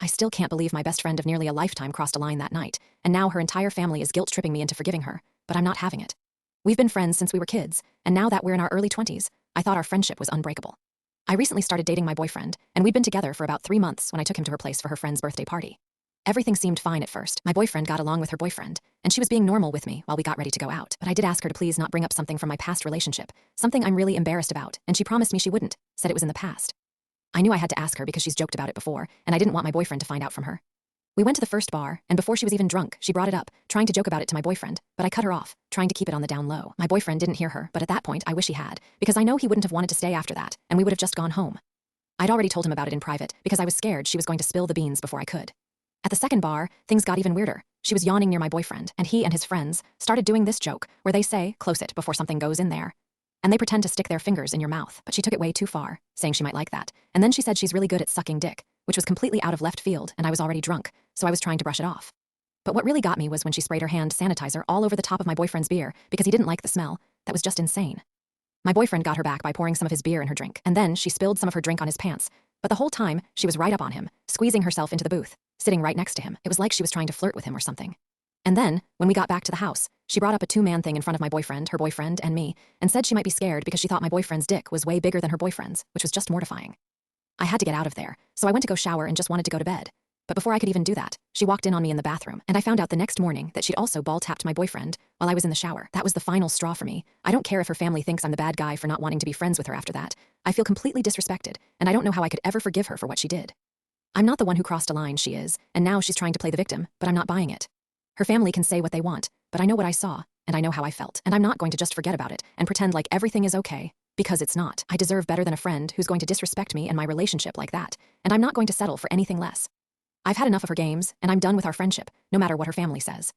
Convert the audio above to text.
I still can't believe my best friend of nearly a lifetime crossed a line that night, and now her entire family is guilt-tripping me into forgiving her, but I'm not having it. We've been friends since we were kids, and now that we're in our early 20s, I thought our friendship was unbreakable. I recently started dating my boyfriend, and we'd been together for about 3 months when I took him to her place for her friend's birthday party. Everything seemed fine at first. My boyfriend got along with her boyfriend, and she was being normal with me while we got ready to go out. But I did ask her to please not bring up something from my past relationship, something I'm really embarrassed about, and she promised me she wouldn't, said it was in the past. I knew I had to ask her because she's joked about it before, and I didn't want my boyfriend to find out from her. We went to the first bar, and before she was even drunk, she brought it up, trying to joke about it to my boyfriend, but I cut her off, trying to keep it on the down low. My boyfriend didn't hear her, but at that point I wish he had, because I know he wouldn't have wanted to stay after that, and we would have just gone home. I'd already told him about it in private, because I was scared she was going to spill the beans before I could. At the second bar, things got even weirder. She was yawning near my boyfriend, and he and his friends started doing this joke, where they say, close it before something goes in there. And they pretend to stick their fingers in your mouth, but she took it way too far, saying she might like that. And then she said she's really good at sucking dick, which was completely out of left field, and I was already drunk, so I was trying to brush it off. But what really got me was when she sprayed her hand sanitizer all over the top of my boyfriend's beer because he didn't like the smell. That was just insane. My boyfriend got her back by pouring some of his beer in her drink, and then she spilled some of her drink on his pants. But the whole time, she was right up on him, squeezing herself into the booth, sitting right next to him. It was like she was trying to flirt with him or something. And then, when we got back to the house, she brought up a two-man thing in front of my boyfriend, her boyfriend, and me, and said she might be scared because she thought my boyfriend's dick was way bigger than her boyfriend's, which was just mortifying. I had to get out of there, so I went to go shower and just wanted to go to bed. But before I could even do that, she walked in on me in the bathroom, and I found out the next morning that she'd also ball-tapped my boyfriend while I was in the shower. That was the final straw for me. I don't care if her family thinks I'm the bad guy for not wanting to be friends with her after that. I feel completely disrespected, and I don't know how I could ever forgive her for what she did. I'm not the one who crossed a line, she is, and now she's trying to play the victim, but I'm not buying it. Her family can say what they want, but I know what I saw, and I know how I felt, and I'm not going to just forget about it and pretend like everything is okay, because it's not. I deserve better than a friend who's going to disrespect me and my relationship like that, and I'm not going to settle for anything less. I've had enough of her games, and I'm done with our friendship, no matter what her family says.